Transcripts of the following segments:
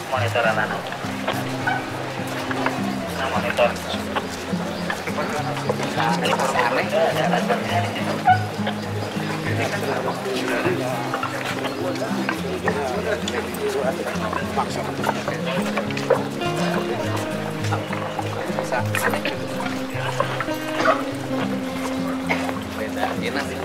monitoran anak. Nah, monitor. Beda, enak sih.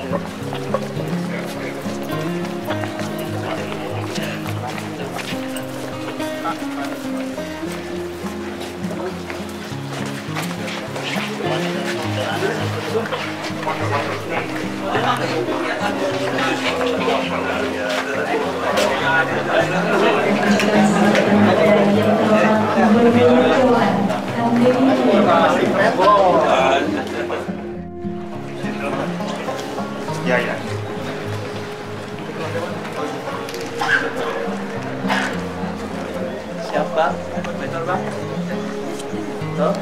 Ya, ya. Siap bang, betul bang. Tuh.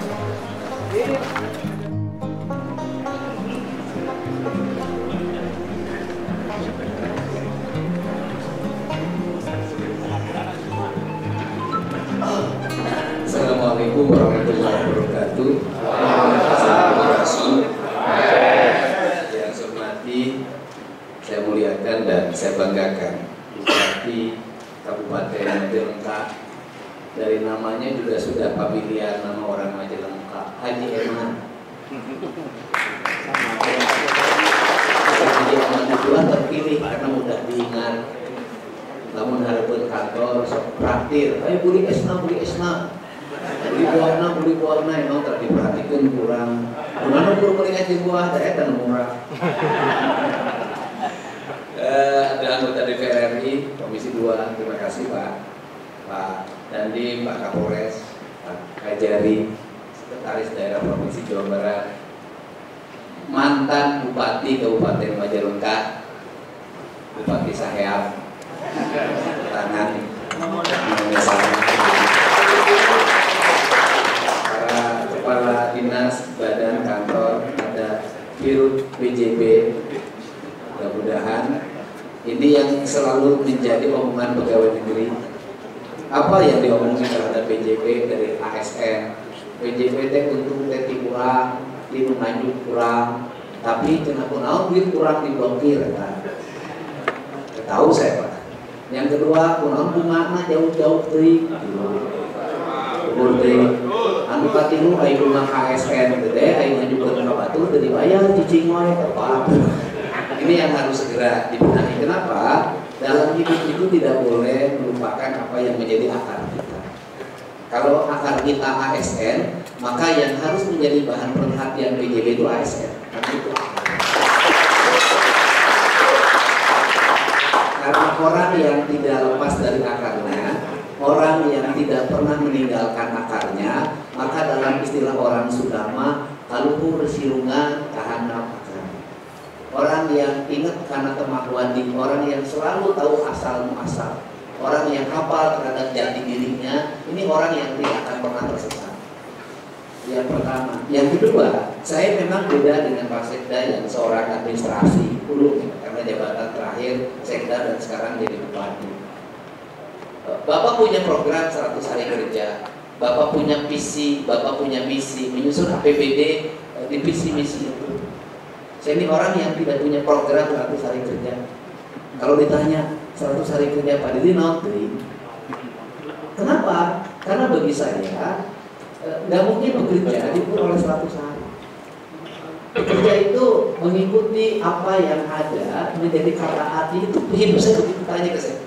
Assalamualaikum warahmatullahi wabarakatuh. Terima kasih. Yang saya hormati, saya muliakan dan saya banggakan Bupati Kabupaten Majalengka. Dari namanya juga sudah familiar nama orang Majalengka, Haji Eman. Haji Eman itulah terpilih karena mudah diingat. Namun harapan kantor sok praktir, ayo beli esna, beli buahna, emang tadi diperhatikan kurang. Mana perlu beli es buah, ada etan murah. Ada anggota DPR RI Komisi 2, terima kasih Pak Dandim, Pak Kapolres, Pak Kajari, Sekretaris Daerah Provinsi Jawa Barat, mantan Bupati Kabupaten Majalengka, Bupati Saheab, tangan para kepala dinas, badan, kantor, ada Dirut PJB. Mudah-mudahan ini yang selalu menjadi omongan pegawai negeri. Apa yang diomongin terhadap PJB dari ASN, PJB teh untuk teti kurang, tinu lanjut kurang, tapi kenapa naon duit kurang diblokir kan? Tahu saya Pak. Yang kedua, kunaon bungana jauh-jauh teuing. Anu katilu aya bunga KSN gede, aya ngajukeun ka batur teu dibayar cicing wae Pak. Ini yang harus segera dibenahi. Kenapa? Dalam hidup itu tidak boleh melupakan apa yang menjadi akar kita. Kalau akar kita ASN, maka yang harus menjadi bahan perhatian PJB itu ASN. Karena orang yang tidak lepas dari akarnya, orang yang tidak pernah meninggalkan akarnya, maka dalam istilah orang Sundama, kaluhur silungan kahandap akar. Orang yang ingat karena kemahuan diri, orang yang selalu tahu asal muasal, orang yang hafal terhadap jati dirinya, ini orang yang tidak akan pernah tersesat. Yang pertama. Yang kedua, saya memang beda dengan Pak Sekda yang seorang administrasi dulu, karena jabatan terakhir Sekda dan sekarang jadi bupati. Bapak punya program 100 hari kerja, Bapak punya visi, Bapak punya misi, menyusun APBD di visi misi itu. Saya ini orang yang tidak punya program 100 hari kerja. Kalau ditanya 100 hari kerja Pak Didi nanti, kenapa? Karena bagi saya nggak mungkin bekerja diukur oleh 100 hari. Bekerja itu mengikuti apa yang ada, menjadi kata hati itu hidup saya begitu tanya ke saya.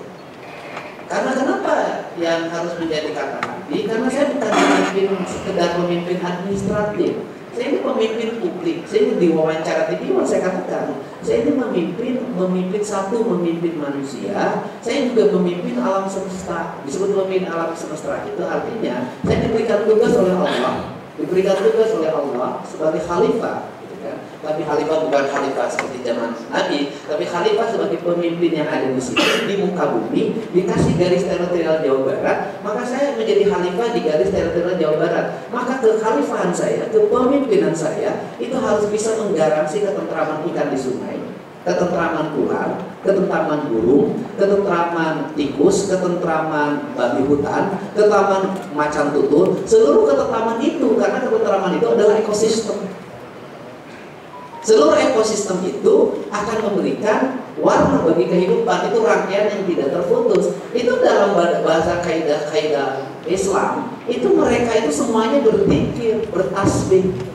Karena kenapa yang harus menjadi kata hati? Karena saya bukan sekedar pemimpin administratif. Saya ini pemimpin publik. Saya ini diwawancara TV, saya katakan, saya ini memimpin satu, memimpin manusia. Saya juga memimpin alam semesta. Disebut memimpin alam semesta itu artinya saya diberikan tugas oleh Allah, sebagai khalifah. Tapi khalifah bukan khalifah seperti zaman Nabi, tapi khalifah sebagai pemimpin yang ada di sini di muka bumi, dikasih garis teritorial Jawa Barat, maka saya menjadi khalifah di garis teritorial Jawa Barat. Maka kekhalifahan saya, kepemimpinan saya itu harus bisa menggaransi ketentraman ikan di sungai, ketentraman ular, ketentraman burung, ketentraman tikus, ketentraman babi hutan, ketentraman macan tutul, seluruh ketentraman itu, karena ketentraman itu adalah ekosistem. Seluruh ekosistem itu akan memberikan warna bagi kehidupan, itu rangkaian yang tidak terputus. Itu dalam bahasa kaidah Islam, itu mereka itu semuanya berzikir, bertasbih.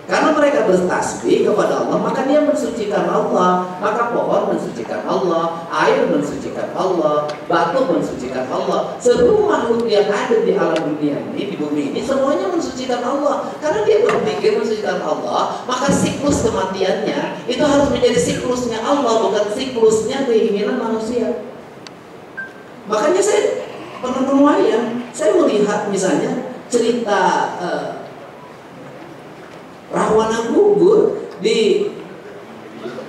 Karena mereka bertasbih kepada Allah, maka dia mensucikan Allah. Maka pohon mensucikan Allah, air mensucikan Allah, batu mensucikan Allah. Seluruh makhluk yang ada di alam dunia ini, di bumi ini, semuanya mensucikan Allah. Karena dia berpikir mensucikan Allah, maka siklus kematiannya itu harus menjadi siklusnya Allah, bukan siklusnya keinginan manusia. Makanya saya penonton wayang, saya melihat misalnya cerita Rahwana gugur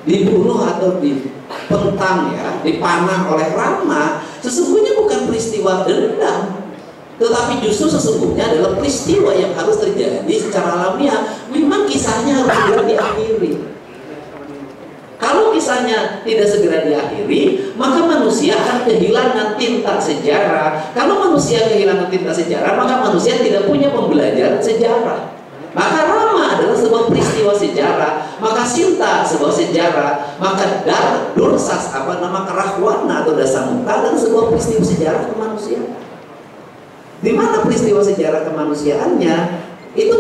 dibunuh atau dipentang, ya, dipanah oleh Rama, sesungguhnya bukan peristiwa dendam, tetapi justru sesungguhnya adalah peristiwa yang harus terjadi secara alamiah. Memang kisahnya harus segera diakhiri. Kalau kisahnya tidak segera diakhiri, maka manusia akan kehilangan tinta sejarah. Kalau manusia kehilangan tinta sejarah, maka manusia tidak punya pembelajaran sejarah. Maka Rama adalah sebuah peristiwa sejarah, maka Sinta sebuah sejarah, maka Dursas Rahwana atau Dasamuka adalah sebuah peristiwa sejarah kemanusiaan. Di mana peristiwa sejarah kemanusiaannya itu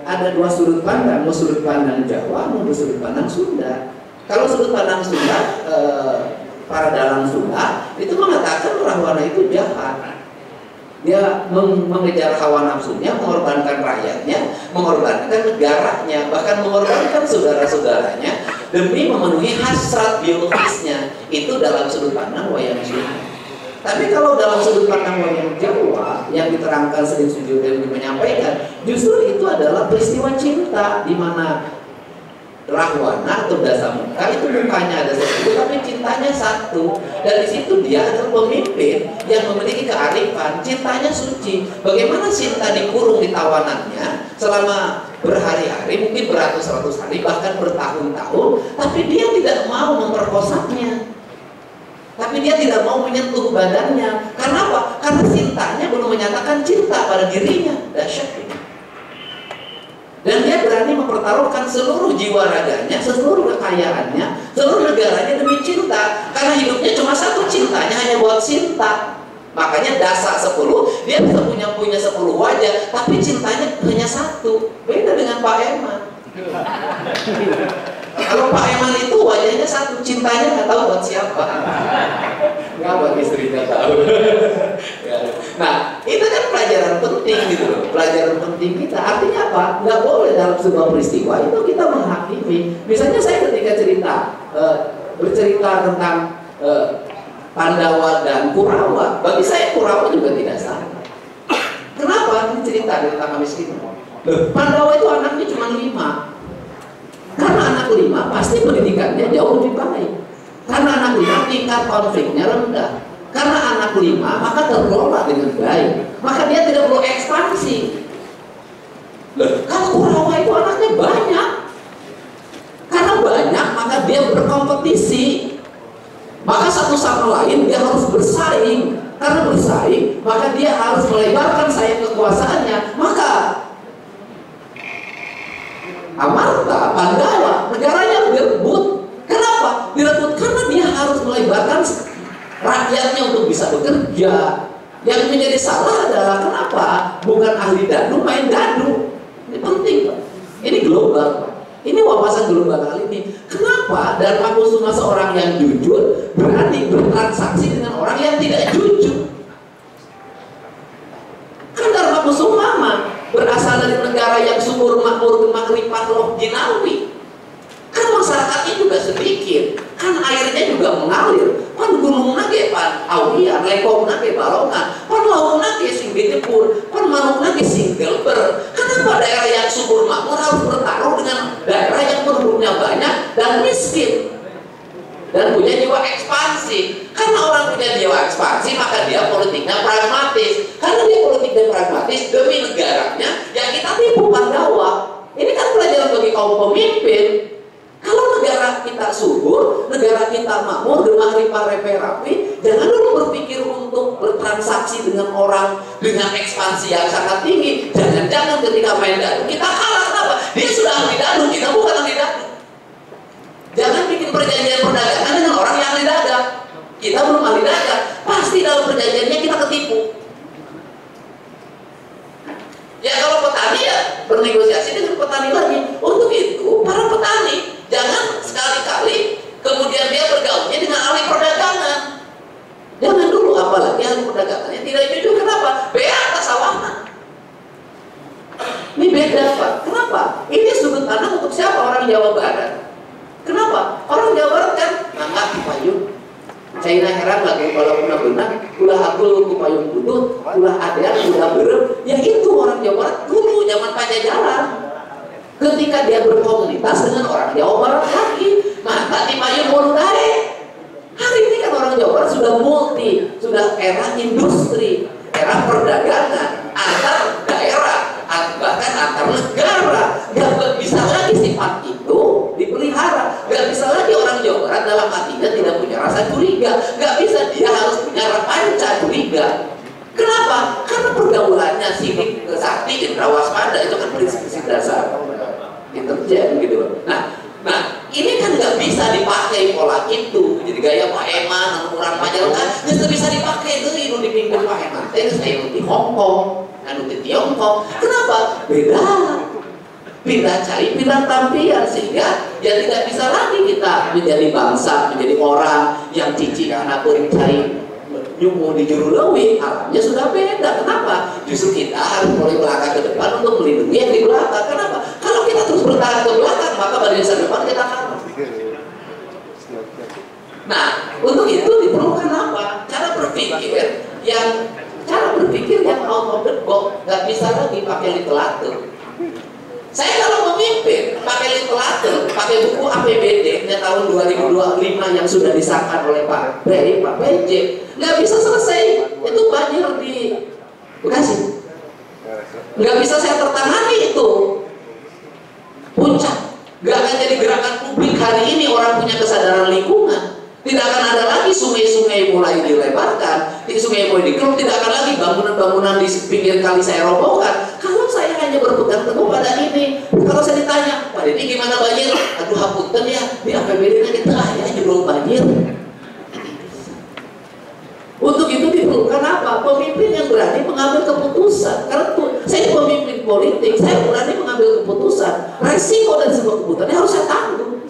ada dua sudut pandang, mau sudut pandang Jawa, mau sudut pandang Sunda. Kalau sudut pandang Sunda, para dalang Sunda itu mengatakan Rahwana itu jahat. Dia mengejar hawa nafsunya, mengorbankan rakyatnya, mengorbankan negaranya, bahkan mengorbankan saudara-saudaranya demi memenuhi hasrat biologisnya. Itu dalam sudut pandang wayang Sunda. Tapi kalau dalam sudut pandang wayang Jawa yang diterangkan Sri Sujodewi menyampaikan, justru itu adalah peristiwa cinta, di mana Rahwana atau Dasamuka itu mukanya ada satu, tapi cintanya satu. Dan di situ dia adalah pemimpin yang memiliki kearifan, cintanya suci. Bagaimana Sinta dikurung di tawanannya selama berhari-hari, mungkin beratus-ratus hari, bahkan bertahun-tahun, tapi dia tidak mau memperkosanya. Tapi dia tidak mau menyentuh badannya. Karena apa? Karena Sintanya belum menyatakan cinta pada dirinya. Dahsyat ini. Dan dia berani mempertaruhkan seluruh jiwa raganya, seluruh kekayaannya, seluruh negaranya demi cinta. Karena hidupnya cuma satu, cintanya hanya buat Sinta. Makanya Dasa 10, dia bisa punya 10 wajah, tapi cintanya hanya satu. Beda dengan Pak Eman. Kalau Pak Eman itu wajahnya satu, cintanya nggak tahu buat siapa. Nggak buat istrinya tahu. Nah, itu kan pelajaran penting gitu loh. Pelajaran penting kita. Artinya apa? Nggak boleh dalam sebuah peristiwa itu kita menghakimi. Misalnya saya ketika bercerita tentang Pandawa dan Kurawa, bagi saya Kurawa juga tidak salah. Kenapa? Ini cerita tentang kemiskinan. Pandawa itu anaknya cuma 5. Karena anak 5 pasti pendidikannya jauh lebih baik. Karena anak 5 tingkat konfliknya rendah. Karena anak 5 maka terkelola dengan baik. Maka dia tidak perlu ekspansi. Kalau Kurawa itu anaknya banyak. Karena banyak maka dia berkompetisi. Maka satu sama lain dia harus bersaing. Karena bersaing maka dia harus melebarkan sayap kekuasaannya. Maka Amarta, Pandawa, negaranya direbut. Kenapa? Direbut karena dia harus melebarkan rakyatnya untuk bisa bekerja. Yang menjadi salah adalah kenapa? Bukan ahli dadu, main dadu. Ini penting, Pak. Ini global, Pak. Ini wawasan global kali ini. Kenapa Darmakusuma seorang yang jujur berani bertransaksi dengan orang yang tidak jujur? Kan Darmakusuma berasal dari negara yang subur makmur kemakrifat loh jinawi. Kan masyarakatnya juga sedikit, kan airnya juga mengalir. Kan gunung nage pan awian, lekong nage balongan, kan laut nage sing dijepur, kan manuk nage sing gelber. Kenapa daerah yang subur makmur harus bertaruh dengan daerah yang penduduknya banyak dan miskin dan punya jiwa ekspansi? Karena orang punya jiwa ekspansi maka dia politiknya pragmatis. Karena dia politiknya pragmatis demi negaranya yang kita tipu Pandawa. Ini kan pelajaran bagi kaum pemimpin. Kalau negara kita kita subur, negara kita makmur, gemah ripah rapi, jangan dulu berpikir untuk bertransaksi dengan orang dengan ekspansi yang sangat tinggi. Jangan-jangan ketika main dadu kita kalah. Kenapa? Dia sudah ahli dadu, kita bukan ahli dadu. Jangan bikin perjanjian perdagangan dengan orang yang ahli dagang. Kita belum ahli dagang, pasti dalam perjanjiannya kita ketipu. Ya kalau petani ya bernegosiasi dengan petani lagi. Untuk itu para petani jangan sekali-kali kemudian dia bergaulnya dengan ahli perdagangan. Jangan dulu, apalagi ahli perdagangannya tidak jujur. Kenapa? Beata sawahan. Ini beda Pak. Kenapa? Ini sudut pandang untuk siapa? Orang Jawa Barat. Kenapa? Orang Jawa Barat kan nggak payung. Saya heran lagi kalau pernah benar, ulah aku payung putut, ulah adean, ulah berem. Ya itu orang Jawa Barat dulu zaman Pajajaran. Ketika dia berkomunitas dengan orang Jawa Barat lagi, maka di payung Moludare. Hari ini kan orang Jawa Barat sudah multi, sudah era industri, era perdagangan antar daerah, bahkan antar negara. Gak bisa lagi sifat itu dipelihara. Gak bisa lagi orang Jawa Barat dalam hatinya tidak punya rasa curiga. Gak bisa, dia harus punya panca curiga. Kenapa? Karena pergaulannya sidik, sakti, indra waspada itu kan prinsip-prinsip dasar intelijen gitu. Nah ini kan nggak bisa dipakai pola itu. Jadi gaya Pak Eman, orang Pajajaran kan nggak bisa dipakai tuh. Itu dipimpin Pak Eman. Saya di Hong Kong, di Tiongkok. Kenapa? Beda. Pindah tampilan sehingga ya tidak bisa lagi kita menjadi bangsa, menjadi orang yang cici karena cari nyumu di juru leuwih. Alamnya sudah beda. Kenapa? Justru kita harus mulai melangkah ke depan untuk melindungi yang di belakang. Kenapa? Kalau kita terus bertahan ke belakang, maka pada masa depan kita kalah. Nah, untuk itu diperlukan apa? Cara berpikir yang out of the box. Nggak bisa lagi pakai literatur. Saya kalau memimpin pakai literatur, pakai buku APBD tahun 2025 yang sudah disahkan oleh Pak PJ, nggak bisa selesai. Itu banjir di Bekasi. Nggak bisa saya tertangani itu. Puncak. Nggak akan jadi gerakan publik hari ini orang punya kesadaran lingkungan. Tidak akan ada lagi sungai-sungai mulai dilebarkan, sungai mulai dikeruk, tidak akan lagi bangunan-bangunan di pinggir kali saya robohkan. Kalau saya hanya berpegang teguh pada ini, kalau saya ditanya, Pak Deddy gimana banjir? Aduh hapunten ya, di APBD-nya kita ya judul banjir. Untuk itu diperlukan apa? Pemimpin yang berani mengambil keputusan. Karena saya pemimpin politik, saya berani mengambil keputusan. Resiko dan sebuah keputusan harus saya tanggung.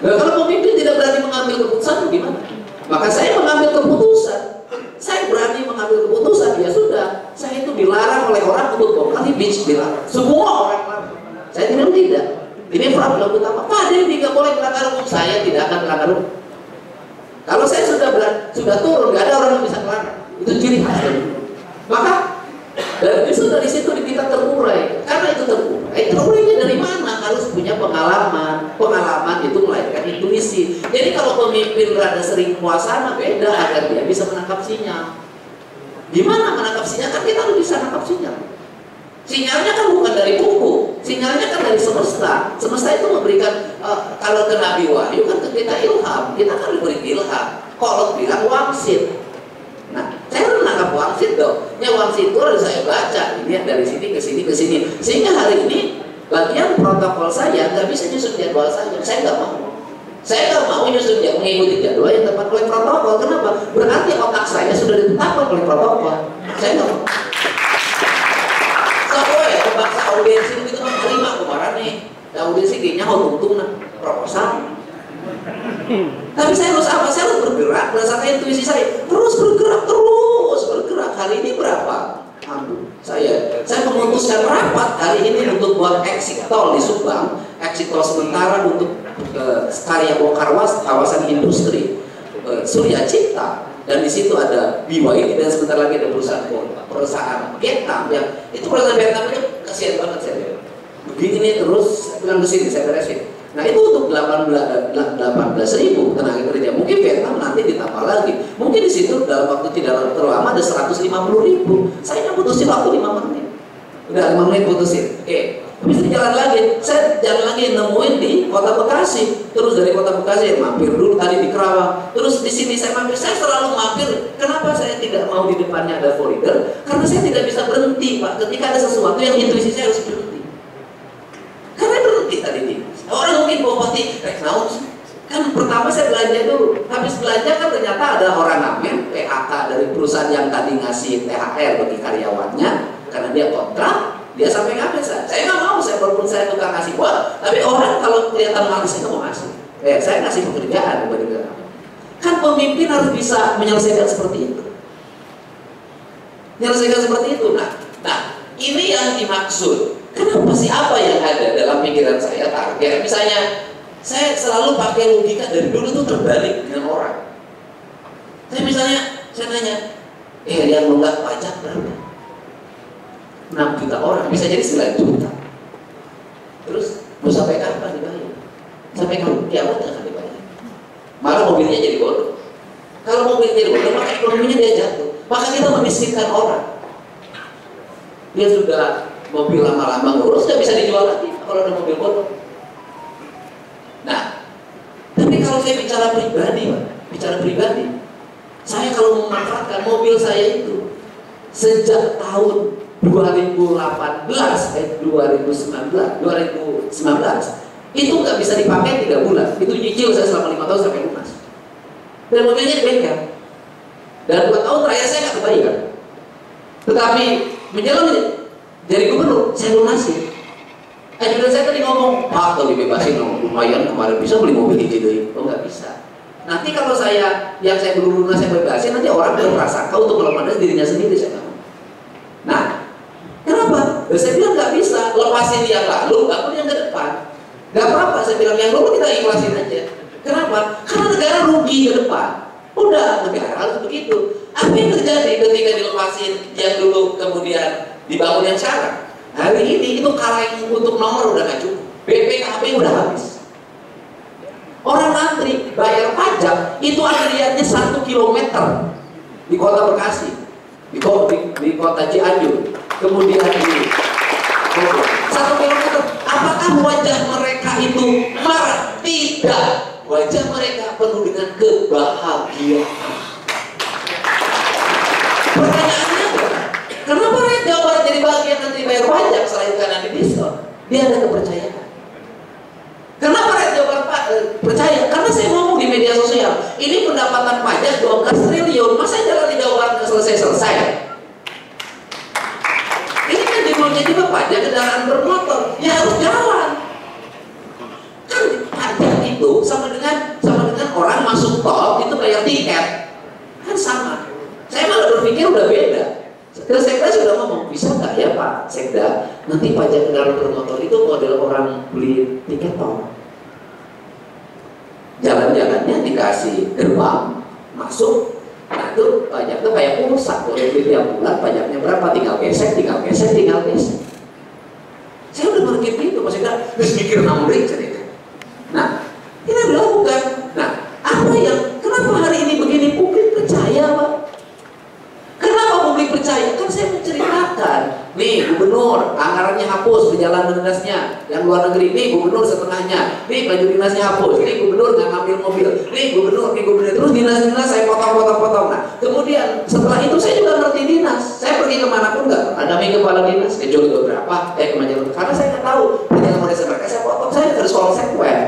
Nah, kalau pemimpin tidak berani mengambil keputusan, gimana? Maka saya mengambil keputusan. Saya berani mengambil keputusan. Ya sudah, saya itu dilarang oleh orang untuk bongkar di beach, dilarang. Semua orang larang. Saya tidak. Ini problem utama. Pak Deddy nggak boleh melanggar hukum. Saya tidak akan melanggar hukum. Kalau saya sudah turun, nggak ada orang yang bisa melanggar. Itu ciri khas. Maka dan justru dari situ kita terurai. Karena itu terurainya dari mana? Harus punya pengalaman. Pengalaman itu melahirkan intuisi. Jadi kalau pemimpin rada sering puasana, beda agar dia bisa menangkap sinyal. Gimana menangkap sinyal? Kan kita harus bisa menangkap sinyal. Sinyalnya kan bukan dari buku, sinyalnya kan dari semesta. Semesta itu memberikan kalau ke Nabi Wahyu kan ke kita ilham. Kita kan diberi ilham. Kalau bilang wangsit. Nah, saya harus menangkap wangsit dong. Ya wangsit itu harus saya baca. Ini dari sini ke sini ke sini. Sehingga hari ini bagian protokol saya nggak bisa nyusun jadwal saya. Saya nggak mau. Saya nggak mau nyusun mengikuti jadwal yang tepat oleh protokol. Kenapa? Berarti otak saya sudah ditetapkan oleh protokol. Saya nggak mau. Soalnya ya bangsa audiensi itu kan terima kemarin nih. Audiensi kayaknya mau untung proposal. Tapi saya harus apa? Saya harus bergerak berdasarkan intuisi saya. Terus bergerak. Hari ini berapa? Saya memutuskan rapat hari ini untuk buat exit tol di Subang, exit tol sementara untuk karya bongkar kawasan industri Surya Cipta, dan di situ ada BYD dan sebentar lagi ada perusahaan Vietnam yang itu perusahaan Vietnam itu kasihan banget saya. Begini terus bilang kesini saya beresin. Nah itu untuk 18.000 tenaga kerja. Mungkin Vietnam nanti ditambah lagi. Mungkin di situ dalam waktu tidak terlalu lama ada 150.000. Saya putusin waktu 5 menit. Udah 5 menit putusin. Oke. Habis itu jalan lagi, saya jalan lagi nemuin di Kota Bekasi. Terus dari Kota Bekasi mampir dulu tadi di Kerawang. Terus di sini saya mampir, saya selalu mampir. Kenapa saya tidak mau di depannya ada foreigner? Karena saya tidak bisa berhenti, Pak. Ketika ada sesuatu yang intuisi saya harus berhenti. Karena berhenti tadi nih. Orang mungkin bupati, kan pertama saya belanja dulu. Habis belanja kan ternyata ada orang ngamen PHK dari perusahaan yang tadi ngasih THR bagi karyawannya karena dia kontrak. Dia sampai ngapain saya nggak mau, saya walaupun saya tukang ngasih buat, tapi orang kalau kelihatan malas saya nggak mau ngasih. Saya ngasih pekerjaan kepada dia. Kan pemimpin harus bisa menyelesaikan seperti itu. Menyelesaikan seperti itu. Nah, ini yang dimaksud. Kenapa sih, apa yang ada dalam pikiran saya target? Misalnya, saya selalu pakai logika dari dulu tuh terbalik dengan orang. Saya misalnya, saya nanya, yang nunggak pajak berapa? 6 juta orang, bisa jadi 9 juta. Terus mau sampai kapan dibayar? Sampai kapan? Kiamat akan dibayar. Malah mobilnya jadi bodoh. Kalau mobilnya jadi bodoh, maka ekonominya dia jatuh. Maka kita memiskinkan orang. Dia sudah mobil lama-lama ngurus, nggak bisa dijual lagi kalau ada mobil bodoh. Nah, tapi kalau saya bicara pribadi, Pak, saya kalau memanfaatkan mobil saya itu sejak tahun 2019 itu nggak bisa dipakai 3 bulan. Itu nyicil saya selama 5 tahun sampai lunas. Dan mobilnya di bengkel. Dan 2 tahun terakhir saya nggak kebayar. Tetapi menjelang dari gubernur saya lunasin. Ajudan saya tadi ngomong, Pak kalau dibebasin lumayan kemarin bisa beli mobil hiji deh. Oh nggak bisa. Nanti kalau yang saya belum lunas saya bebasin, nanti orang berprasangka untuk melepas dirinya sendiri. Saya nggak mau. Nah, kenapa? Saya bilang nggak bisa, lepasin yang lalu, aku yang ke depan. Nggak apa-apa, saya bilang yang lalu kita ikhlasin aja. Kenapa? Karena negara rugi ke depan. Udah, negara harus begitu. Apa yang terjadi ketika dilepasin yang dulu kemudian dibangun yang sekarang? Hari ini itu kaleng untuk nomor udah nggak cukup. BPKB udah habis. Orang antri bayar pajak itu antriannya 1 kilometer di Kota Bekasi, di Kota Cianjur, kemudian di 1 kilometer. Apakah wajah mereka itu marah? Tidak. Wajah mereka penuh dengan kebahagiaan. Pertanyaannya adalah, kenapa rakyat Jawa Barat jadi bahagia nanti bayar pajak selain karena di diskon? Dia ada kepercayaan. Kenapa rakyat Jawa Barat percaya? Karena saya ngomong di media sosial, ini pendapatan pajak 12 triliun, masa jalan di Jawa Barat nggak selesai-selesai? Ini kan judulnya juga pajak kendaraan bermotor, ya harus jalan. Kan pajak itu sama dengan orang masuk tol itu bayar tiket, kan sama. Saya malah berpikir udah beda. Terus Sekda sudah ngomong, bisa nggak ya Pak Sekda, nanti pajak kendaraan bermotor itu model orang beli tiket tol. Jalan-jalannya dikasih gerbang, masuk, nah itu pajak itu kayak pulsa, boleh beli tiap bulan, pajaknya berapa, tinggal gesek. Saya udah berpikir gitu, Pak Sekda, terus mikir namrik cerita. Nah, ini dilakukan. Nah, kenapa hari ini begini publik percaya Pak? Kenapa publik percaya? Kan saya menceritakan, nih gubernur anggarannya hapus perjalanan dinasnya, yang luar negeri nih gubernur setengahnya, nih baju dinasnya hapus, nih gubernur nggak ngambil mobil, nih gubernur, terus dinas-dinas saya potong. Nah, kemudian setelah itu saya juga ngerti dinas, saya pergi kemanapun nggak ada kepala dinas, kecuali beberapa, karena saya nggak tahu perjalanan desa mereka, saya potong, saya harus konsekuen.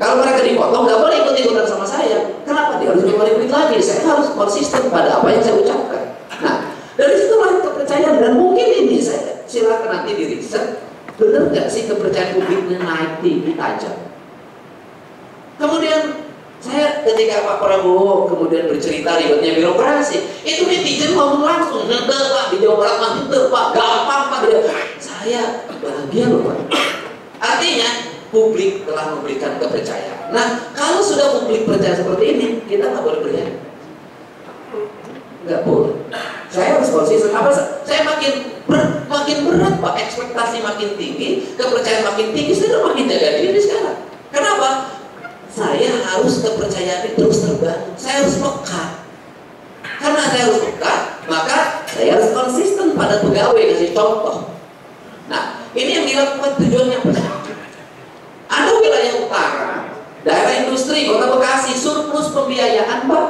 Kalau mereka dipotong nggak boleh ikut-ikutan sama saya. Kenapa? Dia harus kembali duit lagi. Saya harus konsisten pada apa yang saya ucapkan. Nah, dari situ lahir kepercayaan, dan mungkin ini saya silakan nanti di riset, benar nggak sih kepercayaan publiknya naik tinggi tajam. Kemudian saya ketika Pak Prabowo kemudian bercerita ribetnya birokrasi, itu netizen ngomong langsung, Pak di Jawa Barat mah Pak gampang Pak. Saya bahagia loh Pak. Artinya publik telah memberikan kepercayaan. Nah, kalau sudah publik percaya seperti ini, kita nggak boleh berhenti. Nggak boleh. Saya harus konsisten. Saya makin berat Pak, ekspektasi makin tinggi, kepercayaan makin tinggi, saya makin jaga diri sekarang. Kenapa? Saya harus kepercayaan terus terbangun. Saya harus peka. Karena saya harus peka, maka saya harus konsisten pada pegawai, kasih contoh. Nah, ini yang dilakukan tujuannya apa? Ada wilayah utara, daerah industri, kota Bekasi surplus pembiayaan Pak.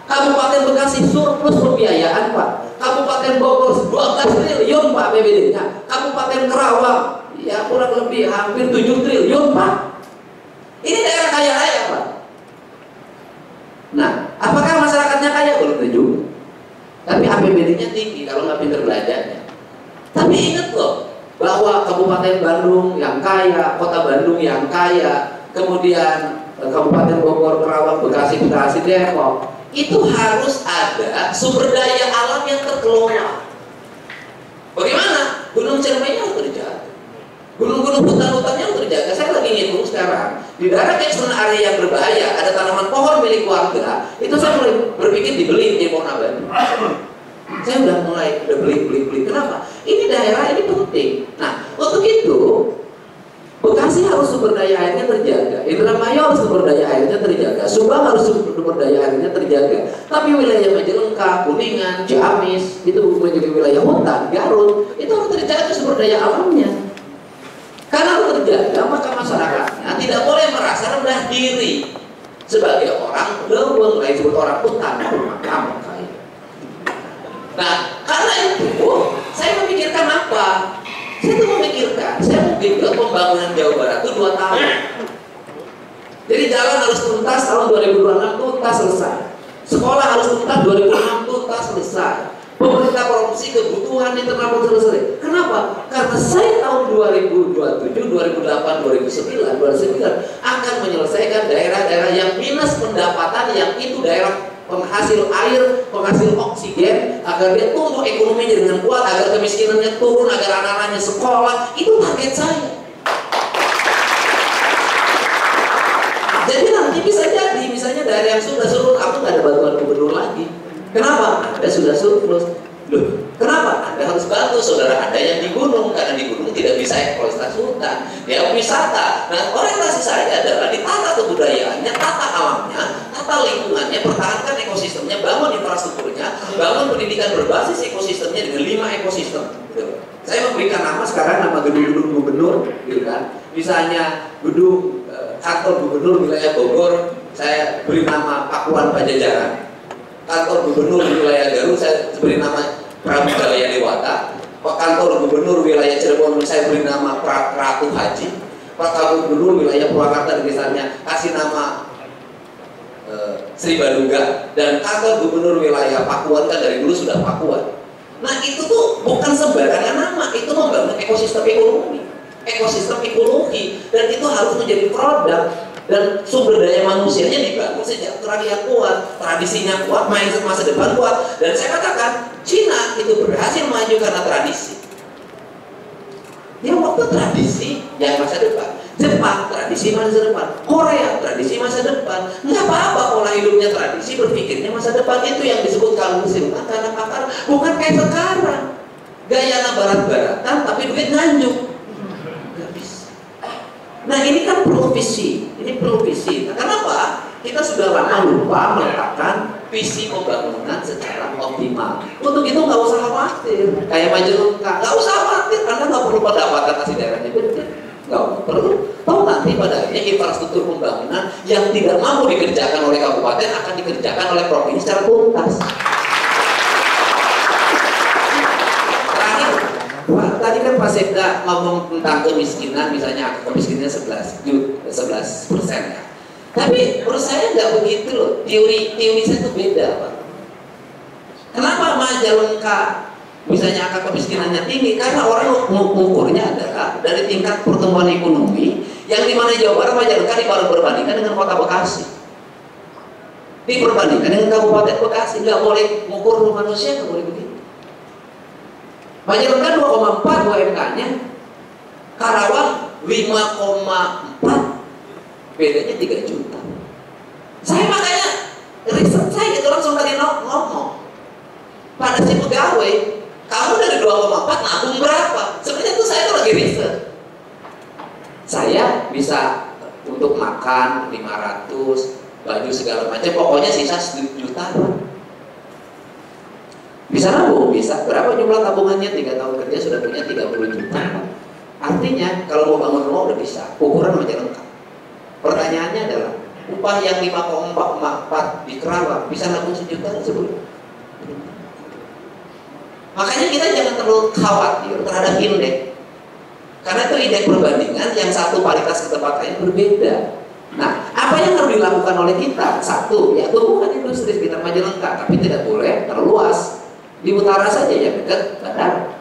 Kabupaten Bekasi surplus pembiayaan Pak. Kabupaten Bogor 12 triliun Pak APBD-nya. Kabupaten Kerawang ya kurang lebih hampir 7 triliun Pak. Ini daerah kaya raya Pak. Nah, apakah masyarakatnya kaya? Belum tentu. Tapi APBD-nya tinggi kalau nggak pintar belajarnya. Tapi ingat loh bahwa Kabupaten Bandung yang kaya, Kota Bandung yang kaya, kemudian Kabupaten Bogor, Kerawang, Bekasi, Depok, itu harus ada sumber daya alam yang terkelola. Bagaimana? Gunung Ciremai harus terjaga, gunung-gunung hutan-hutannya harus terjaga. Saya lagi ngitung sekarang di daerah catchment area yang berbahaya ada tanaman pohon milik warga, itu saya mulai berpikir dibeli di pohon abadi. Saya udah beli. Kenapa? Ini daerah ini penting. Nah, untuk itu Bekasi harus sumber daya airnya terjaga, Indramayu harus sumber daya airnya terjaga, Subang harus sumber daya airnya terjaga. Tapi wilayah Majalengka, Kuningan, Ciamis itu menjadi wilayah hutan, Garut, itu harus terjaga sumber daya alamnya. Karena harus terjaga, maka masyarakatnya tidak boleh merasa rendah diri sebagai orang leweng, lain disebut orang hutan, makam. Nah, karena itu saya memikirkan apa? Saya memikirkan pembangunan Jawa Barat itu 2 tahun. Jadi jalan harus tuntas tahun 2026 tuntas selesai. Sekolah harus tuntas 2006 tuntas selesai. Pemerintah provinsi kebutuhan internal selesai. Kenapa? Karena saya tahun 2027, 2008, 2009 akan menyelesaikan daerah-daerah yang minus pendapatan, yang itu daerah penghasil air, penghasil oksigen, agar dia tumbuh ekonominya dengan kuat, agar kemiskinannya turun, agar anak-anaknya sekolah. Itu target saya. Jadi nanti bisa jadi, misalnya daerah yang sudah surplus, aku nggak ada bantuan gubernur lagi. Kenapa? Anda sudah surplus. Loh, kenapa? Anda harus bantu saudara Anda yang di gunung, karena di gunung tidak bisa eksploitasi hutan, dia wisata. Nah, orientasi saya adalah ditata kebudayaannya, tata alamnya, tata lingkungannya, pertahankan ekosistemnya, bangun infrastrukturnya, bangun pendidikan berbasis ekosistemnya dengan 5 ekosistem. Gitu. Saya memberikan nama sekarang nama gedung-gedung gubernur, gitu kan. Misalnya gedung kantor gubernur wilayah Bogor, saya beri nama Pakuan Pajajaran. Kantor gubernur wilayah Garut saya beri nama Prabu Jalaya Dewata. Kantor gubernur wilayah Cirebon saya beri nama Ratu Haji. Kantor gubernur wilayah Purwakarta misalnya kasih nama Sri Baduga. Dan kantor gubernur wilayah Pakuan kan dari dulu sudah Pakuan. Nah itu tuh bukan sembarangan nama, itu membangun ekosistem ekonomi, ekosistem ekologi, dan itu harus menjadi produk. Dan sumber daya manusianya dibangun sejahtera yang kuat, tradisinya kuat, mindset masa depan kuat. Dan saya katakan Cina itu berhasil maju karena tradisi. Dia waktu tradisi yang masa depan. Jepang tradisi masa depan, Korea tradisi masa depan. Nggak apa-apa pola hidupnya tradisi, berpikirnya masa depan. Itu yang disebut kalau musimkan karena pakar, bukan kayak sekarang gayana barat-baratan tapi duit nganjuk. Nah ini kan perlu visi, ini perlu visi. Nah, kenapa? Kita sudah lama lupa meletakkan visi pembangunan secara optimal. Untuk itu nggak usah khawatir. Kayak Majalengka, nggak usah khawatir. Anda nggak perlu pendapatan kasih daerahnya gede, nggak perlu. Tahu nanti pada akhirnya infrastruktur pembangunan yang tidak mampu dikerjakan oleh kabupaten akan dikerjakan oleh provinsi secara tuntas. Tadi kan Pak Sekda ngomong tentang kemiskinan, misalnya kemiskinannya 11% ya. Tapi menurut saya nggak begitu loh. Teori saya itu beda Pak. Kenapa Majalengka misalnya angka kemiskinannya tinggi? Karena orang mengukurnya adalah dari tingkat pertumbuhan ekonomi yang dimana Jawa Barat Majalengka diperbandingkan dengan kota Bekasi. Diperbandingkan dengan Kabupaten Bekasi, nggak boleh mengukur manusia, nggak boleh begitu. Majalengka 2,4 UMK-nya, Karawang 5,4, bedanya 3 juta. Saya makanya riset saya itu langsung tadi ngomong pada si pegawai, kamu dari 2,4 nabung berapa? Sebenarnya itu saya tuh lagi riset. Saya bisa untuk makan 500, baju segala macam, pokoknya sisa 1 juta. Bisa nabung, bisa. Berapa jumlah tabungannya? 3 tahun kerja sudah punya 30 juta. Artinya kalau mau bangun rumah udah bisa, ukuran masih lengkap. Pertanyaannya adalah upah yang 5,4 di Kerawang bisa nabung sejuta sebulan. Makanya kita jangan terlalu khawatir terhadap indeks, karena itu indeks perbandingan yang satu paritas ke tempat lain berbeda. Nah, apa yang harus dilakukan oleh kita? Satu, ya tumbuhkan industri sekitar Majalengka, tapi tidak boleh terluas. Di utara saja yang dekat bandara.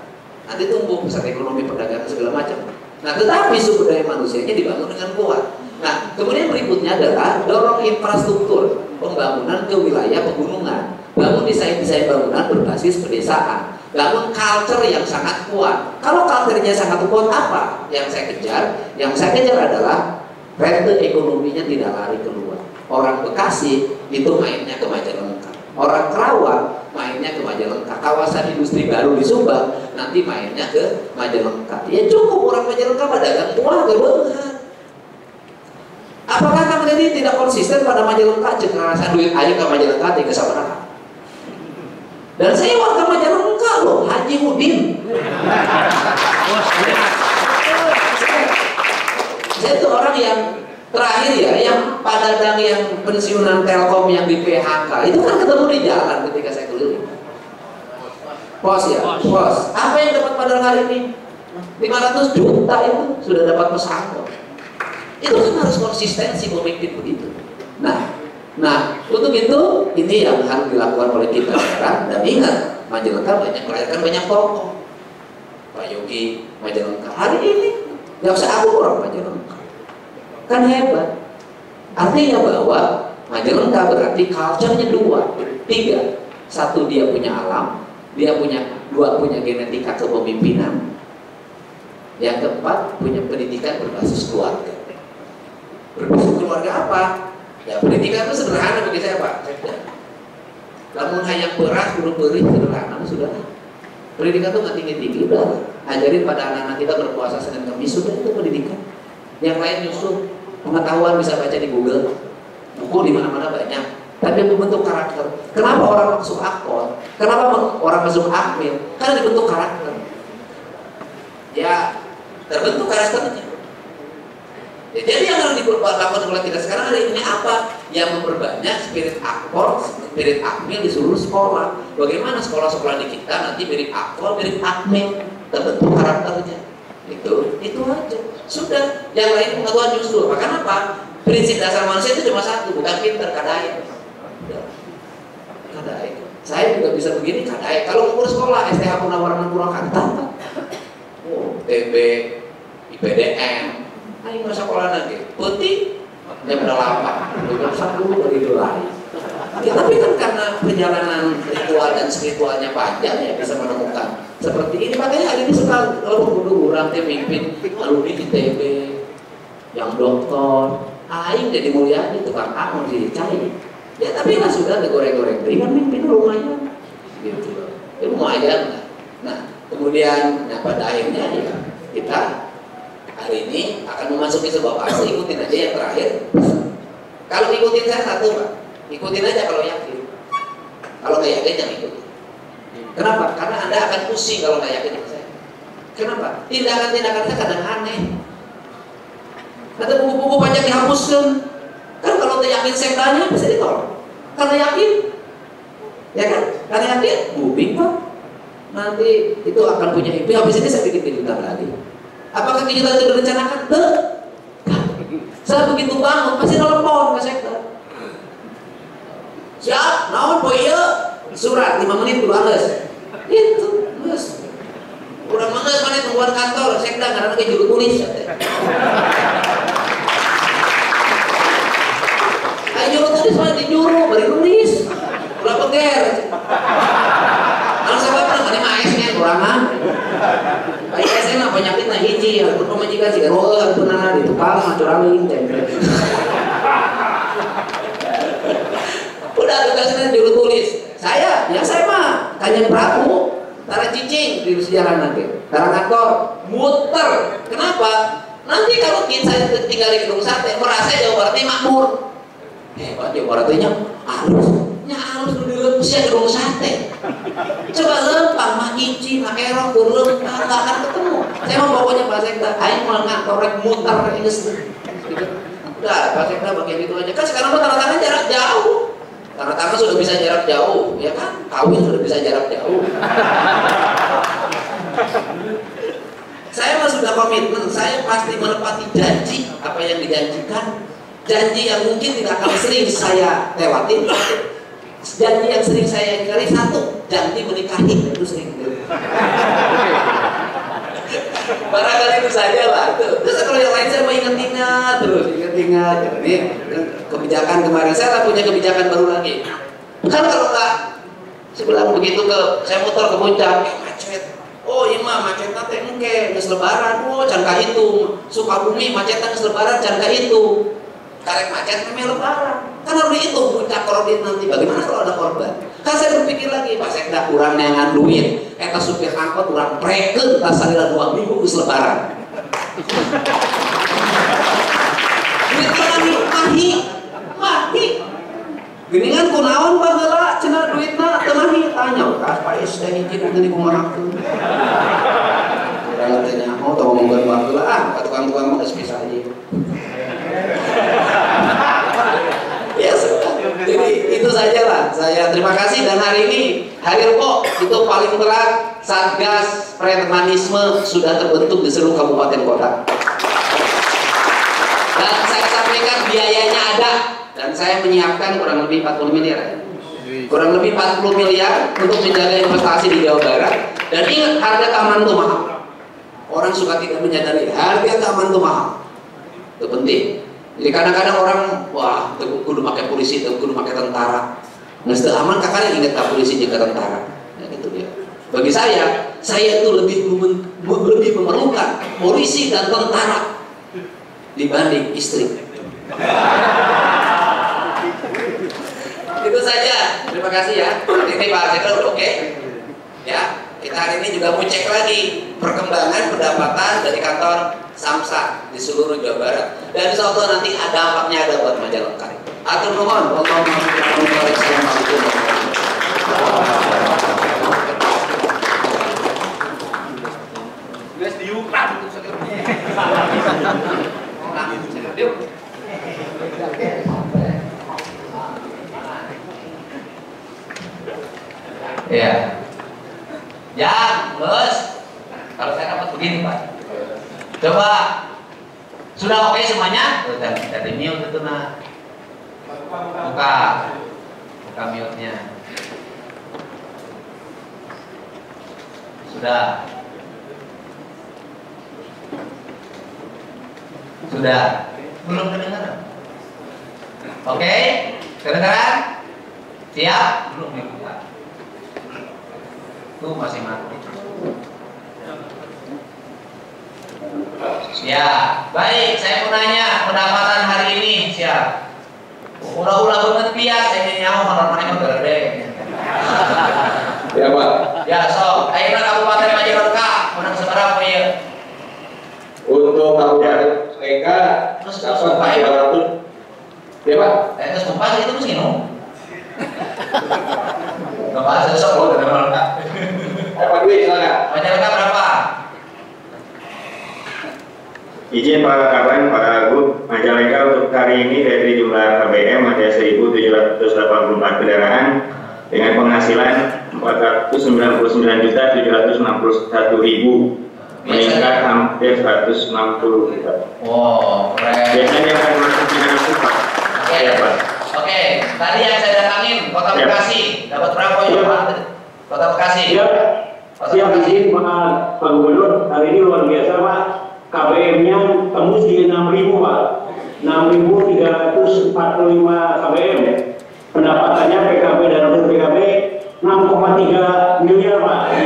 Nanti tumbuh pusat ekonomi, perdagangan segala macam. Nah, tetapi sumber daya manusianya dibangun dengan kuat. Nah, kemudian berikutnya adalah dorong infrastruktur pembangunan ke wilayah pegunungan. Bangun desain-desain bangunan berbasis pedesaan. Bangun culture yang sangat kuat. Kalau culture-nya sangat kuat, apa yang saya kejar? Yang saya kejar adalah rente ekonominya tidak lari keluar. Orang Bekasi itu mainnya ke Majalengka. Orang Kerawang mainnya ke Majalengka. Kawasan industri baru di Subang nanti mainnya ke Majalengka. Ya cukup orang Majalengka pedagang tua banget. Apakah kamu ini tidak konsisten pada Majalengka? Jika duit aja ke Majalengka tiga saudara. Dan saya warga Majalengka loh, Haji Udin. Saya itu orang yang terakhir ya, yang Pak Dadang yang pensiunan Telkom yang di PHK itu kan ketemu di jalan ketika saya keliling. Pos ya, pos. Apa yang dapat pada hari ini? 500 juta itu sudah dapat pesangon. Itu kan harus konsistensi pemimpin begitu. Nah, untuk itu ini yang harus dilakukan oleh kita sekarang. Dan ingat, Majalengka banyak melahirkan banyak tokoh. Pak Yogi Majalengka hari ini nggak usah aku orang Majalengka, kan hebat. Artinya bahwa Majalengka berarti culture-nya dua, tiga. Satu, dia punya alam, dua punya genetika kepemimpinan. Yang keempat, punya pendidikan berbasis keluarga. Berbasis keluarga apa? Ya pendidikan itu sederhana bagi saya Pak. Namun hayang beras, burung beri sederhana sudah. Pendidikan itu nggak tinggi-tinggi, udah. Ajarin pada anak-anak kita berpuasa Senin Kamis, sudah itu pendidikan. Yang lain nyusul, pengetahuan bisa baca di Google, buku di mana-mana banyak. Tapi membentuk karakter. Kenapa orang masuk akpol? Kenapa orang masuk akmil? Karena dibentuk karakter. Ya terbentuk karakternya. Ya, jadi yang harus dilakukan oleh kita sekarang hari ini apa? Yang memperbanyak spirit akpol, spirit akmil di seluruh sekolah. Bagaimana sekolah-sekolah di kita nanti mirip akpol, mirip akmil, terbentuk karakternya. Itu aja. Sudah, yang lain pengetahuan justru. Maka apa? Prinsip dasar manusia itu cuma satu, bukan pinter, kadai. Kadai. Saya juga bisa begini kadai. Kalau ngurus sekolah, STH Purnawarman Purwakarta, TB, IPDN. Ayo nggak sekolah lagi, putih, jam 8, jam 1 dari lari. Ya, tapi kan karena perjalanan ritual dan spiritualnya panjang ya bisa menemukan seperti ini. Makanya hari ini suka kalau guru orang mimpin alumni ITB, yang doktor, aing jadi mulia itu kan aku dicari. Ya tapi kan sudah digoreng-goreng, kan mimpin lumayan, gitu. Ya lumayan. Nah kemudian, pada akhirnya ya kita hari ini akan memasuki sebuah fase. Ikutin aja yang terakhir. Kalau ikutin saya satu Pak, ikutin aja kalau yakin. Kalau nggak yakin jangan ikutin. Kenapa? Karena Anda akan pusing kalau nggak yakin sama saya. Kenapa? Tindakan-tindakan saya kadang aneh. Nanti buku-buku pajak dihapuskan. Kan kalau tidak yakin sektanya bisa ditolak. Karena yakin, ya kan? Karena yakin, bubing Pak. Nanti itu akan punya IP. Habis ini saya bikin kejutan lagi. Apakah kejutan itu direncanakan? Saya begitu bangun pasti telepon ke sektor. Siap, naon poe ieu? Surat 5 menit dulu halus. Itu, geus. Urang mah geus maneh tungguan kantor, sekda karena ke juru tulis. Ayo juru tulis mah dijuru, bari nulis. Ulah peger. Kalau sabab maneh mah AS-nya kurangan. Kayak saya mah penyakit nah hiji, aku pemajikan sih roe punana di tukang mah curaling tempe. Udah tugasnya juru tulis. Saya mah tanya Prabu, tara cicing di sejarah nanti. Tara kantor, muter. Kenapa? Nanti kalau kita tinggal di gedung sate, merasa Jawa Barat ini makmur. Hebat Jawa Barat nya halus. nya halus nu dileumpeuh gedung sate. Coba lempang mah hiji mah erok keur lempang enggak akan ketemu. Saya mau pokoknya Pak Sekda aing mau ngantorek muter geus. Udah Pak Sekda bagian itu aja. Kan sekarang mah tanda tangan jarak jauh. Tanda tangan sudah bisa jarak jauh, ya kan? Kawin sudah bisa jarak jauh. Saya mah sudah komitmen, saya pasti menepati janji apa yang dijanjikan. Janji yang mungkin tidak akan sering saya lewatin. Janji yang sering saya ingkari satu, janji menikahi itu sering. Barangkali itu saja lah. Terus kalau yang lain saya mau ingat-ingat terus, ingat-ingat. Ini kebijakan kemarin saya punya kebijakan baru lagi. Kan kalau nggak, saya bilang begitu saya motor ke puncak, macet. Oh iya mah macetnya teh engke, geus lebaran. Oh can ka itu. Sukabumi macetnya geus lebaran can ka itu. Karek macet memang lebaran. Kan harus dihitung puncak korodit nanti. Bagaimana kalau ada korban? Kan saya berpikir lagi, Pak Sekda kurang neangan duit. Eta supir angkot kurang preken tas salila 2 minggu geus lebaran. Duit lagi mahi. Geningan kunaon bageula cenah duitna teu mahi tanya ka Pak Is teh hiji nu tadi kumahakeun. Urang teh nyaho tong ngomongkeun bageula ka tukang-tukang mah geus bisa ieu. Ya sudah. Jadi itu saja lah. Saya terima kasih dan hari ini hari Rebo itu paling berat Satgas Premanisme sudah terbentuk di seluruh kabupaten kota. Dan saya sampaikan biayanya ada dan saya menyiapkan kurang lebih 40 miliar. Kurang lebih 40 miliar untuk menjaga investasi di Jawa Barat. Dan ingat harga keamanan itu mahal. Orang suka tidak menyadari harga keamanan itu mahal. Itu penting. Jadi kadang-kadang orang, wah, kudu pakai polisi, kudu pakai tentara. Nggak aman, kakak ingat tak polisi juga tentara. Nah, gitu dia. Bagi saya itu lebih memerlukan polisi dan tentara dibanding istri. Itu saja. Terima kasih ya. Ini Pak Sekda udah oke. Ya, kita hari ini juga mau cek lagi perkembangan pendapatan dari kantor Samsa di seluruh Jawa Barat. Dan insya Allah nanti ada dampaknya ada buat Majalengka. Atur nuhun. Assalamualaikum. Guys diulang. Ya. Ya, bos. Kalau saya dapat begini, Pak. Coba. Sudah oke semuanya? Dari mute itu nah. Buka mute-nya. Sudah. Belum kedengaran? Oke, kedengaran? Siap? Belum dibuka. Tuh masih mati. Ya, baik. Saya mau nanya pendapatan hari ini siap. Ulah-ulah banget bias ini nyawa orang-orang yang gede. Ya Pak. Ya so, ayeuna Kabupaten Majalengka menang seberapa ya? Untuk Kabupaten Majalengka dapat 200. Ya Pak. Terus kumpas itu mesti no. Bapak sesok kok dari Majalengka. Pak Dwi silakan. Majalengka berapa? Izin Pak Kawan, Pak Gub, Majalengka untuk hari ini dari jumlah KBM ada 1.784 kendaraan dengan penghasilan 499.761.000, meningkat hampir 160 juta. Wow, keren. Biasanya akan masuk dengan Pak. Oke, ya Pak. Oke, tadi yang saya datangin Kota Ya. Bekasi dapat berapa ya Pak? Kota Bekasi. Siap izin Pak Gubernur, hari ini luar biasa Pak. KBM-nya tembus di 6.000 Pak, 6.345 KBM. Pendapatannya PKB dan non PKB 6,3 miliar Pak.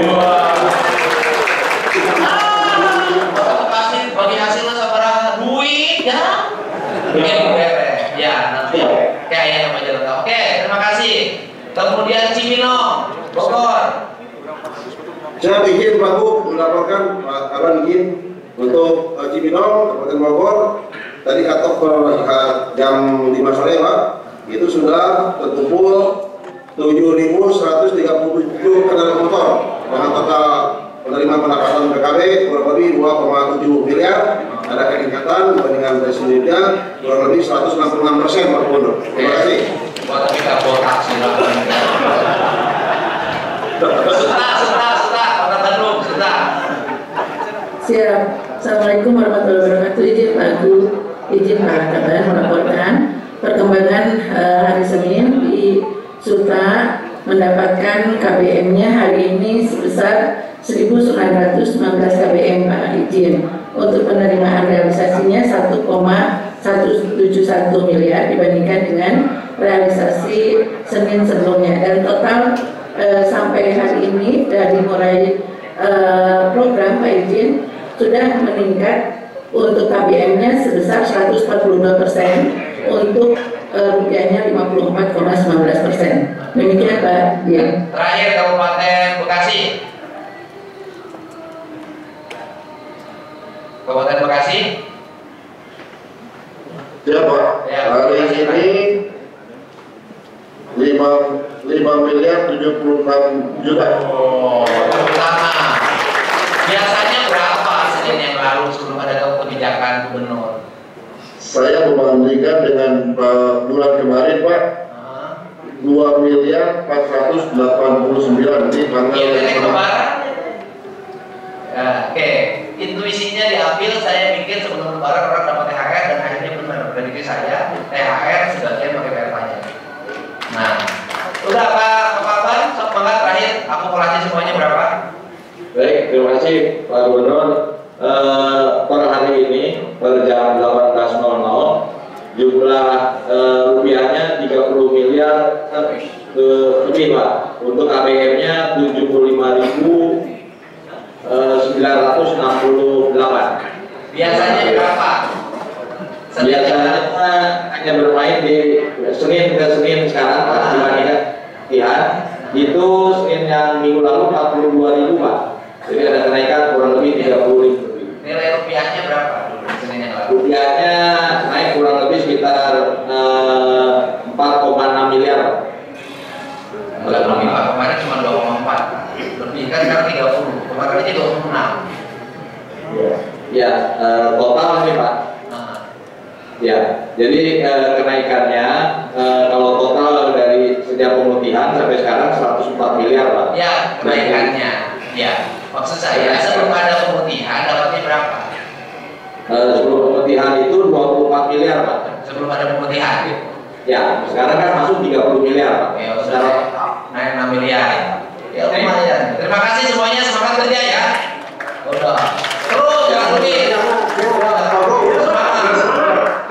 Kota Bekasi bagi hasilnya seberapa duit ya? Ya nanti kayaknya Majalengka. Oke, terima kasih. Kemudian Cibinong, Bogor. Saya izin Pak Bu melaporkan Pak Kawan izin untuk Cibinong, Kabupaten Bogor. Tadi katok jam 5 sore Pak, itu sudah terkumpul 7.137 kendaraan motor dengan total penerimaan pendapatan PKB kurang lebih 2,7 miliar. Ada peningkatan dibandingkan dari sebelumnya kurang lebih 166% Pak Gubernur. Terima kasih. Tapi nggak botak sih. Siap. Assalamualaikum warahmatullahi wabarakatuh. Izin Pak Gub, izin Pak Kabar melaporkan perkembangan hari Senin di Suta mendapatkan KBM-nya hari ini sebesar 1.919 KBM Pak, izin. Untuk penerimaan realisasinya 1,171 miliar dibandingkan dengan realisasi Senin sebelumnya, dan total sampai hari ini dari mulai program Pak izin sudah meningkat untuk KBM-nya sebesar 142%, untuk rupiahnya 54,19%. Demikian Pak Dian. Terakhir Kabupaten Bekasi. Kabupaten Bekasi. Ya Pak, Ya, hari ini 5.076 juta. Oh, pertama. Biasanya berapa Senin yang lalu sebelum ada kebijakan gubernur? Saya membandingkan dengan bulan kemarin Pak, 2.489 ini tanggal Iya, ini lebaran. Ya, oke. Intuisinya diambil, saya pikir sebelum lebaran orang dapat THR, dan akhirnya benar prediksi saya THR sebagian pakai bayar pajak. Nah, udah Pak Kapan, semangat terakhir akumulasi semuanya berapa? Baik, terima kasih Pak Gubernur. Per hari ini per jam 18.00 jumlah rupiahnya 30 miliar lebih Pak. Untuk KBM-nya 75.968. Biasanya berapa? Biasanya hanya bermain di Senin ke Senin sekarang Pak, dibandingkan lihat itu Senin yang minggu lalu 42.000 Pak. Jadi ada kenaikan kurang lebih 30.000. Nilai rupiahnya berapa dulu Senin yang lalu? Rupiahnya naik kurang lebih sekitar 4,6 miliar. Enggak lebih Pak, kemarin cuma 2,4. Lebih kan sekarang 30. Kemarin aja 26. Ya, total ini Pak. Ya, jadi kenaikannya kalau total dari sejak pemutihan sampai sekarang 104 miliar Pak. Ya, kenaikannya. Ya, maksud saya sebelum ada pemutihan dapatnya berapa? Sebelum pemutihan itu 24 miliar Pak. Sebelum ada pemutihan. Ya, sekarang kan masuk 30 miliar Pak. Ya, sudah naik 6 miliar. Ya lumayan. Terima kasih semuanya, semangat kerja ya. Udah. Terus jangan lebih. Semangat.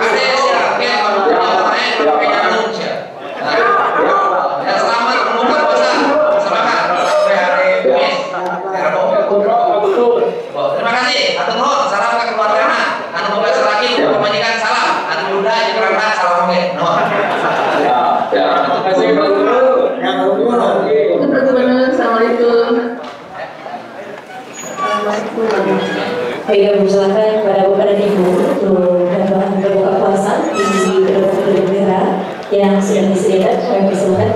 Ada yang siap, ya kalau punya main pakai jalur siap. Ya selamat membuka puasa. Semangat. Sampai hari Kamis. Terima kasih. Atur nuhun. Salam ke keluarga. Anu boga selaki, boga majikan salam. Anu muda jeung salam oge. Nuhun. Ya, terima kasih Pak Gubernur. Assalamualaikum. Baik, silakan kepada Bapak dan Ibu untuk berbuka puasa di kedua bendera yang sudah disediakan. Kami persilakan.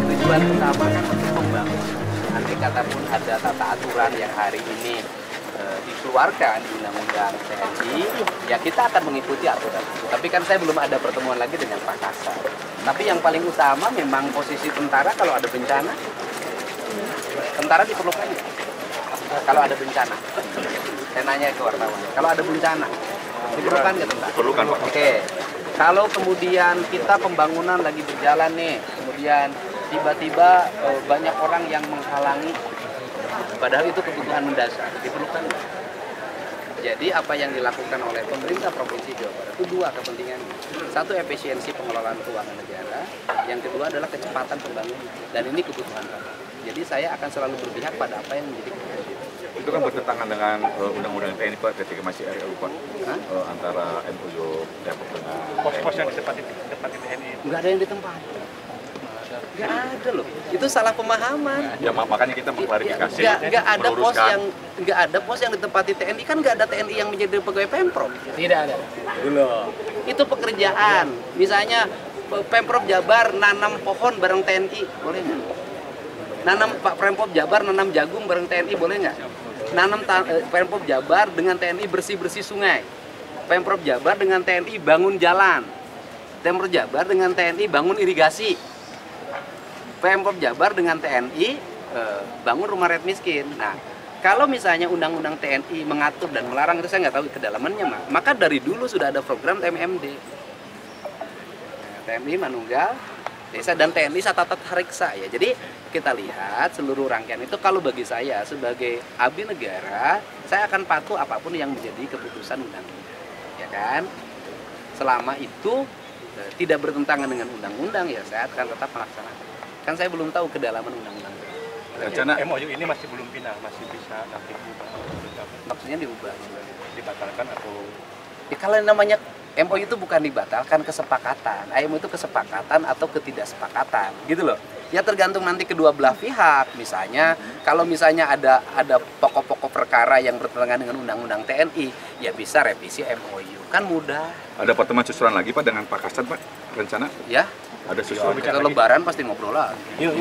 Tujuan utama kan untuk membangun. Andai kata pun ada tata aturan yang hari ini dikeluarkan di Undang-Undang TNI, ya kita akan mengikuti aturan itu. Tapi kan saya belum ada pertemuan lagi dengan Pak Kasar. Tapi yang paling utama memang posisi tentara kalau ada bencana, tentara diperlukan ya? Kalau ada bencana. Saya nanya ke wartawan, kalau ada bencana diperlukan nggak tentara? Diperlukan Pak. Oke. Kalau kemudian kita pembangunan lagi berjalan nih, kemudian tiba-tiba banyak orang yang menghalangi, padahal itu kebutuhan mendasar, diperlukan nggak? Jadi apa yang dilakukan oleh pemerintah Provinsi Jawa Barat itu dua kepentingan. Satu, efisiensi pengelolaan keuangan negara. Yang kedua adalah kecepatan pembangunan. Dan ini kebutuhan rakyat. Jadi saya akan selalu berpihak pada apa yang menjadi kebutuhan Itu kan bertentangan dengan undang-undang TNI Pak ketika masih RU Pak, antara MUU Depok dengan pos-pos yang ditempati TNI. Nggak ada yang ditempati. Nggak ada loh. Itu salah pemahaman. Ya makanya kita mengklarifikasi. Nggak ada pos yang ditempati TNI, kan nggak ada TNI yang menjadi pegawai Pemprov. Tidak ada. Itu pekerjaan. Misalnya Pemprov Jabar nanam pohon bareng TNI, boleh nggak? Pak Pemprov Jabar nanam jagung bareng TNI, boleh nggak? Pemprov Jabar dengan TNI bersih-bersih sungai. Pemprov Jabar dengan TNI bangun jalan. Pemprov Jabar dengan TNI bangun irigasi. Pemprov Jabar dengan TNI bangun rumah rakyat miskin. Nah, kalau misalnya undang-undang TNI mengatur dan melarang, itu saya nggak tahu kedalamannya, maka dari dulu sudah ada program TMMD. TNI Manunggal Desa dan TNI Satatat Hariksa ya. Jadi kita lihat seluruh rangkaian itu, kalau bagi saya sebagai abdi negara, saya akan patuh apapun yang menjadi keputusan undang-undang, ya kan? Selama itu tidak bertentangan dengan undang-undang, ya saya akan tetap melaksanakan. Kan saya belum tahu kedalaman undang-undang. Rencana MOU ini masih belum final, masih bisa nanti diubah. Maksudnya diubah, dibatalkan atau? Ya, kalau namanya MOU itu bukan dibatalkan, kesepakatan. MOU itu kesepakatan atau ketidaksepakatan, gitu loh. Ya tergantung nanti kedua belah pihak. Misalnya, kalau misalnya ada pokok-pokok perkara yang bertentangan dengan undang-undang TNI, ya bisa revisi MOU. Kan mudah. ada pertemuan susulan lagi Pak dengan Pak Kastan Pak, rencana? Ya. Ada susulan. Lebaran pasti ngobrol lagi. Yuk,